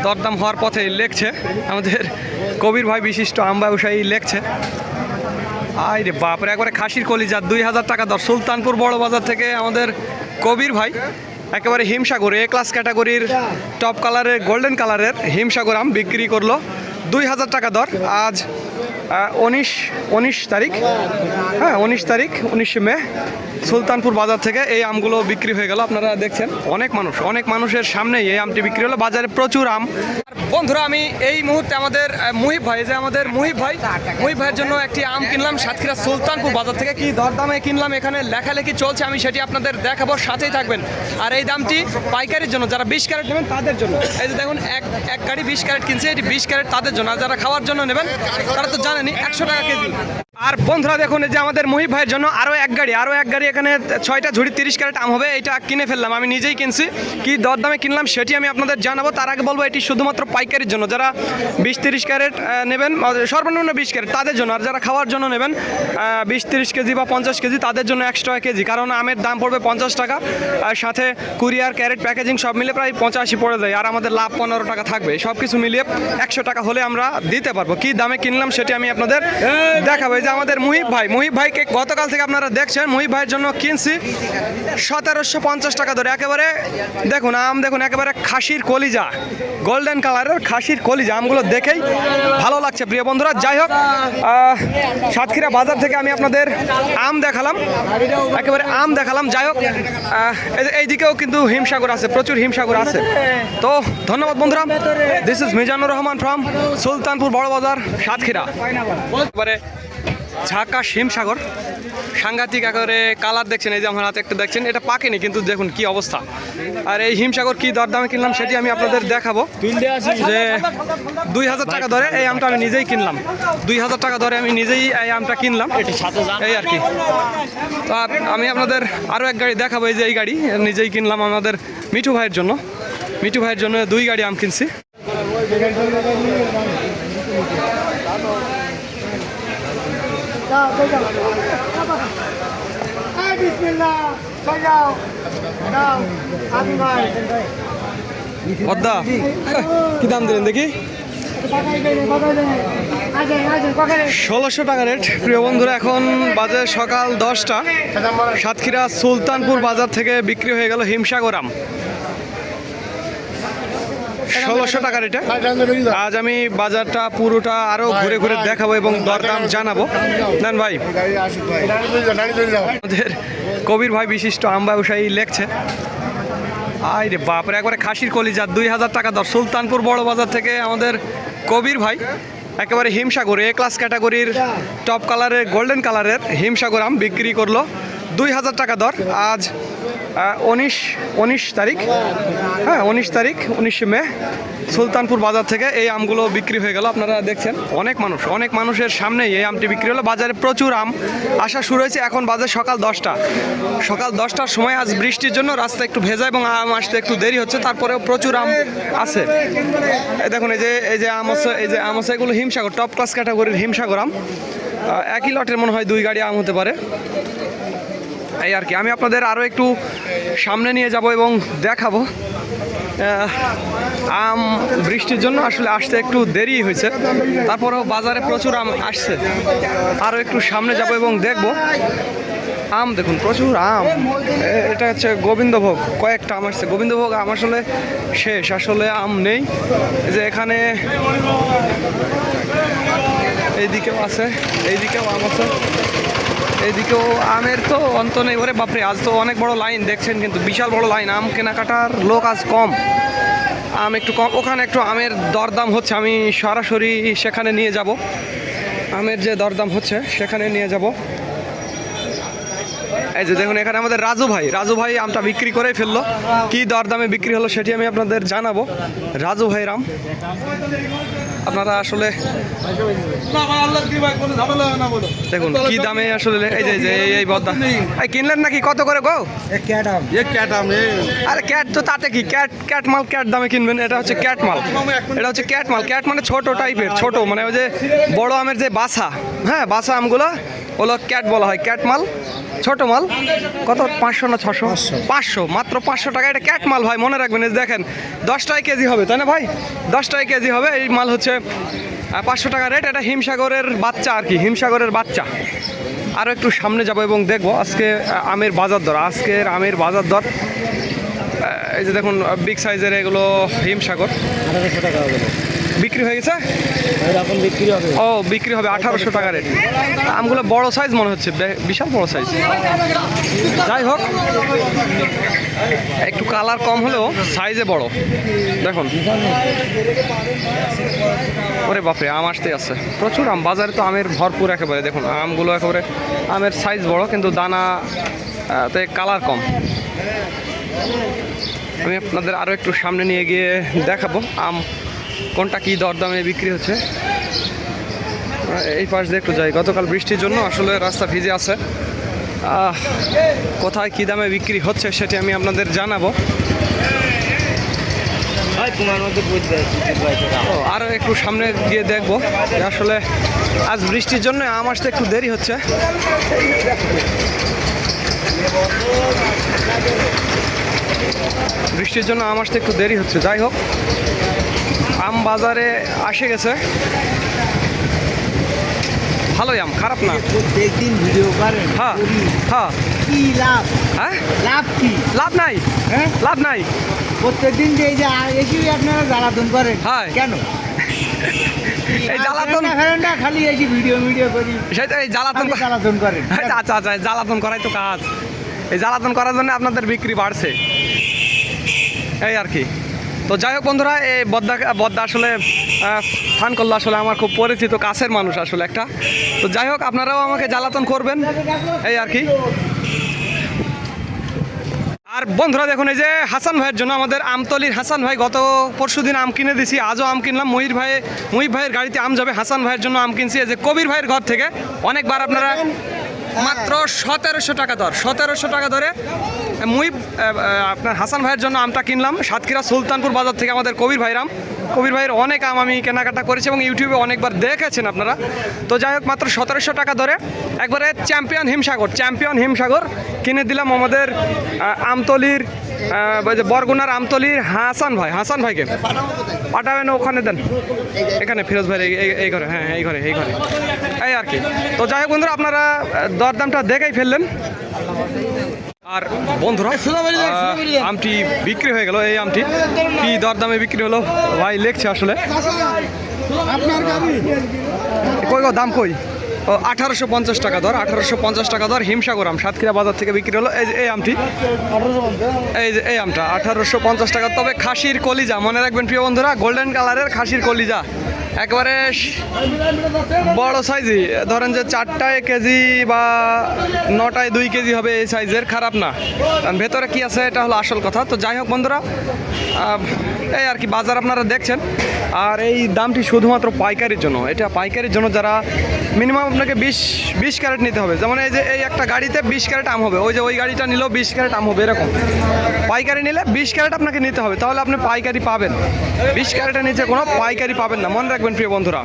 দরদাম হওয়ার পথে লেখছে আমাদের কবির ভাই বিশিষ্ট আম ব্যবসায়ী লেখছে। আরে বাপরে, একবারে খাসির কলিজা 2000 টাকা দর। সুলতানপুর বড় বাজার থেকে আমাদের কবির ভাই একেবারে হিমসাগর এ ক্লাস ক্যাটাগরির টপ কালারের গোল্ডেন কালারের হিমসাগর আম বিক্রি করলো 2000 টাকা দর। আজ 19 তারিখ, হ্যাঁ 19 মে সুলতানপুর বাজার থেকে এই আমগুলো বিক্রি হয়ে গেল। আপনারা দেখছেন অনেক মানুষের সামনেই এই আমটি বিক্রি হলো। বাজারে প্রচুর আম। বন্ধুরা, আমি এই মুহূর্তে আমাদের মুহিব ভাইয়ের জন্য একটি আম কিনলাম সাতক্ষীরা সুলতানপুর বাজার থেকে। কি দরদামে কিনলাম এখানে লেখালেখি চলছে, আমি সেটি আপনাদের দেখাবো, সাথেই থাকবেন। আর এই দামটি পাইকারির জন্য, যারা 20 ক্যারেট নেবেন তাদের জন্য। এই যে দেখুন, এক গাড়ি 20 ক্যারেট কিনছে, এটি 20 ক্যারেট তাদের জন্য। আর যারা খাওয়ার জন্য নেবেন তারা তো জানেনই 100 টাকা কেজি। আর বন্ধুরা দেখুন, এই যে আমাদের মুহিব ভাইয়ের জন্য আরও এক গাড়ি এখানে 6টা ঝুড়ি 30 ক্যারেট আম হবে। এটা কিনে ফেললাম, আমি নিজেই কিনছি। কি দরদামে কিনলাম সেটি আমি আপনাদের জানাবো। তার আগে বলবো, এটি শুধুমাত্র পাইকারির জন্য। যারা 20-30 ক্যারেট নেবেন, সর্বনিম্ন 20 ক্যারেট তাদের জন্য। আর যারা খাওয়ার জন্য নেবেন 20-30 কেজি বা 50 কেজি তাদের জন্য 100 টাকা কেজি। কারণ আমের দাম পড়বে 50 টাকা, আর সাথে কুরিয়ার, ক্যারেট, প্যাকেজিং সব মিলে প্রায় 85 পড়ে যায়। আর আমাদের লাভ 15 টাকা থাকবে। সব কিছু মিলিয়ে 100 টাকা হলে আমরা দিতে পারবো। কি দামে কিনলাম সেটি আমি আপনাদের দেখাবো। যে আমাদের মুহিব ভাইকে গতকাল থেকে আপনারা দেখছেন, মুহিব ভাইয়ের জন্য কিনছি 1750 টাকা ধরে। একেবারে দেখুন আম, দেখুন একেবারে খাসির কলিজা, গোল্ডেন কালারের খাসির কলিজা। আমগুলো দেখেই ভালো লাগছে প্রিয় বন্ধুরা। যাই হোক, সাতক্ষীরা বাজার থেকে আমি আপনাদের আম দেখালাম, একেবারে আম দেখালাম। যাই হোক, এইদিকেও কিন্তু হিমসাগর আছে, প্রচুর হিমসাগর আছে। তো ধন্যবাদ বন্ধুরা। This is Mizanur Rahman from Sultanpur বড় বাজার, সাতক্ষীরা। এবারে ঝাঁকাশ হিমসাগর, সাংঘাতিক একেবারে কালার দেখছেন। এই যে আমার হাতে একটা দেখছেন, এটা পাকেনি কিন্তু দেখুন কি অবস্থা। আর এই হিমসাগর কি দরদামে কিনলাম সেটি আমি আপনাদের দেখাবো। যে 2000 টাকা ধরে এই আমটা আমি নিজেই কিনলাম, 2000 টাকা ধরে আমি নিজেই এই আমটা কিনলাম, এই আর কি। তো আমি আপনাদের আরও এক গাড়ি দেখাবো। এই যে এই গাড়ি নিজেই কিনলাম আমাদের মিঠু ভাইয়ের জন্য। 2 গাড়ি আম কিনছি। পদ্মা কি দাম দিলেন দেখি? 1600 টাকা রেট। প্রিয় বন্ধুরা, এখন বাজে সকাল 10টা। সাতক্ষীরা সুলতানপুর বাজার থেকে বিক্রি হয়ে গেল হিমসাগর আম 1600 টাকা রেটে। আজ আমি বাজারটা পুরোটা আরো ঘুরে ঘুরে দেখাবো এবং দরদাম জানাবো। নেন ভাই, আমাদের কবির ভাই বিশিষ্ট আম ব্যবসায়ী লেখছে। আরে বাপরে, একবারে খাসির কলিজা 2000 টাকা দর। সুলতানপুর বড় বাজার থেকে আমাদের কবির ভাই একেবারে হিমসাগর এ ক্লাস ক্যাটাগরির টপ কালারের গোল্ডেন কালারের হিমসাগর আম বিক্রি করলো 2000 টাকা দর। আজ 19 তারিখ, হ্যাঁ 19 মে সুলতানপুর বাজার থেকে এই আমগুলো বিক্রি হয়ে গেল। আপনারা দেখছেন অনেক মানুষের সামনেই এই আমটি বিক্রি হলো। বাজারে প্রচুর আম আসা শুরু হয়েছে। এখন বাজে সকাল 10টার সময়। আজ বৃষ্টির জন্য রাস্তা একটু ভেজা এবং আম আসতে একটু দেরি হচ্ছে, তারপরেও প্রচুর আম আছে। দেখুন এই যে আম আছে, এগুলো হিমসাগর টপ ক্লাস ক্যাটাগরির হিমসাগর আম। একই লটের মনে হয় 2 গাড়ি আম হতে পারে, এই আর কি। আমি আপনাদের আরও একটু সামনে নিয়ে যাব এবং দেখাবো। আম বৃষ্টির জন্য আসলে আসতে একটু দেরি হয়েছে, তারপরেও বাজারে প্রচুর আম আসছে। আরও একটু সামনে যাব এবং দেখব। আম দেখুন, প্রচুর আম। এটা হচ্ছে গোবিন্দভোগ, কয়েকটা আম আসছে। গোবিন্দভোগ আম আসলে শেষ, আসলে আম নেই। যে এখানে এইদিকেও আছে, এইদিকেও আম আছে, এইদিকেও আমের তো অন্ত নেই। ওরে বাপরে, আজ তো অনেক বড় লাইন দেখছেন, কিন্তু বিশাল বড় লাইন। আম কেনাকাটার লোক আজ কম, আম একটু কম। ওখানে একটু আমের দরদাম হচ্ছে, আমি সরাসরি সেখানে নিয়ে যাব। আমের যে দরদাম হচ্ছে সেখানে নিয়ে যাব। এই যে দেখুন, এখানে আমাদের রাজু ভাই আমটা বিক্রি করেই ফেললো। কি দরদামে বিক্রি হলো সেটি আমি আপনাদের জানাবো। রাজু ভাইয়ের আম আপনারা আসলে দেখুন কি দামে আসলে। এই যে এই বদ্দা কিনলেন নাকি? কত করে গো? আরে ক্যাট তো, তাতে কি, ক্যাট মাল ক্যাট দামে কিনবেন। এটা হচ্ছে ক্যাট মাল, এটা হচ্ছে ক্যাট মাল। ক্যাট মানে ছোট টাইপের, ছোট মানে ওই যে বড় আমের যে বাসা, হ্যাঁ বাসা আমগুলো হলো ক্যাট বলা হয়। ক্যাট মাল ছোট মাল কত 500 না 600? 500, মাত্র 500 টাকা। এটা ক্যাট মাল ভাই, মনে রাখবেন। এই দেখেন 10 টাকা কেজি হবে, তাই না ভাই? 10 টাকা কেজি হবে। এই মাল হচ্ছে 500 টাকা রেট। এটা হিমসাগরের বাচ্চা আর কি, হিমসাগরের বাচ্চা। আরও একটু সামনে যাব এবং দেখবো আজকে আমের বাজার দর। আজকের আমের বাজার দর এই যে দেখুন, বিগ সাইজের এগুলো হিমসাগর 1800 টাকা হবে। বিক্রি হয়ে গেছে। এখন বিক্রি হবে। ও, বিক্রি হবে 1800 টাকা রেট। আমগুলো বড় সাইজ মনে হচ্ছে, বিশাল বড় সাইজ। যাই হোক, একটু কালার কম হলেও সাইজে বড়। দেখুন, ওরে বাপরে, আম আসতে আছে প্রচুর আম। বাজারে তো আমের ভরপুর একেবারে। দেখুন আমগুলো একেবারে, আমের সাইজ বড় কিন্তু দানা তে কালার কম। আমি আপনাদের আরও একটু সামনে নিয়ে গিয়ে দেখাবো আম কোনটা কী দরদামে বিক্রি হচ্ছে। এই পাশ দিয়ে একটু যাই। গতকাল বৃষ্টির জন্য আসলে রাস্তা ভিজে আছে। কোথায় কী দামে বিক্রি হচ্ছে সেটি আমি আপনাদের জানাবো। আরও একটু সামনে গিয়ে দেখবো যে আসলে আজ বৃষ্টির জন্য আম আসতে একটু দেরি হচ্ছে। বৃষ্টির জন্য আম আসতে একটু দেরি হচ্ছে। যাই হোক, আম বাজারে আসে গেছে। ভালোই আম, খারাপ না। প্রত্যেকদিন ভিডিও করেন। হ্যাঁ হ্যাঁ। কি লাভ? হ্যাঁ, লাভ কি? লাভ নাই। হ্যাঁ, লাভ নাই। প্রত্যেকদিন যে এই যে এসে আপনারা জ্বালাতন করেন হ্যাঁ। কেন? এই জ্বালাতন না, খালি এই যে ভিডিও করি, সেটা এই জ্বালাতন জ্বালাতন করেন। আচ্ছা আচ্ছা, জ্বালাতন করাই তো কাজ। এই জ্বালাতন করার জন্য আপনাদের বিক্রি বাড়ছে, এই আর কি। তো যাই হোক বন্ধুরা, এই বদ্দা আসলে ফান করলো। আসলে আমার খুব পরিচিত কাছের মানুষ আসলে একটা। তো যাই হোক, আপনারাও আমাকে জ্বালাতন করবেন, এই আর কি। আর বন্ধুরা দেখুন, এই যে হাসান ভাইয়ের জন্য, আমাদের আমতলির হাসান ভাই, গত পরশুদিন আম কিনে দিছি, আজও আম কিনলাম। মুহিত ভাইয়ের গাড়িতে আম যাবে। হাসান ভাইয়ের জন্য আম কিনছি এই যে কবির ভাইয়ের ঘর থেকে। অনেকবার আপনারা মাত্র 1700 টাকা দর, 1700 টাকা ধরে আপনার হাসান ভাইয়ের জন্য আমটা কিনলাম সাতক্ষীরা সুলতানপুর বাজার থেকে। আমাদের কবির ভাইয়ের অনেক আম আমি কেনাকাটা করেছি এবং ইউটিউবে অনেকবার দেখেছেন আপনারা। তো যাই হোক, মাত্র 1700 টাকা ধরে একবারে চ্যাম্পিয়ন হিমসাগর কিনে দিলাম আমাদের আমতলির, বরগুনার আমতলির হাসান ভাইকে। পাঠাবেন ওখানে, দেন এখানে ফিরোজ ভাই এই ঘরে। হ্যাঁ, এই ঘরে এই আর কি। তো যাই হোক বন্ধুরা, আপনারা দরদামটা দেখেই ফেললেন। আর বন্ধুরা, আমটি বিক্রি হয়ে গেল। এই আমটি কি দরদামে বিক্রি হলো ভাই লেখছে আসলে। কই গো, দাম কই? ও, 1850 টাকা দর, 1850 টাকা দর হিমসাগর আম সাতক্ষীরা বাজার থেকে বিক্রি হলো। এই আমটি, এই যে এই আমটা 1850 টাকা। তবে খাসির কলিজা, মনে রাখবেন প্রিয় বন্ধুরা, গোল্ডেন কালারের খাসির কলিজা, একবারে বড় সাইজই। ধরেন যে 4টায় কেজি বা 9টায় 2 কেজি হবে, এই সাইজের, খারাপ না। ভেতরে কি আছে এটা হলো আসল কথা। তো যাই হোক বন্ধুরা, এই আর কি বাজার আপনারা দেখছেন। আর এই দামটি শুধুমাত্র পাইকারির জন্য। এটা পাইকারির জন্য, যারা মিনিমাম আপনাকে 20 ক্যারেট নিতে হবে। যেমন এই যে এই একটা গাড়িতে 20 ক্যারেট আম হবে, ওই গাড়িটা নিলেও 20 ক্যারেট আম হবে, এরকম। পাইকারি নিলে 20 ক্যারেট আপনাকে নিতে হবে, তাহলে আপনি পাইকারি পাবেন। 20 ক্যারেটের নিচে কোনো পাইকারি পাবেন না, মনে রাখবেন প্রিয় বন্ধুরা।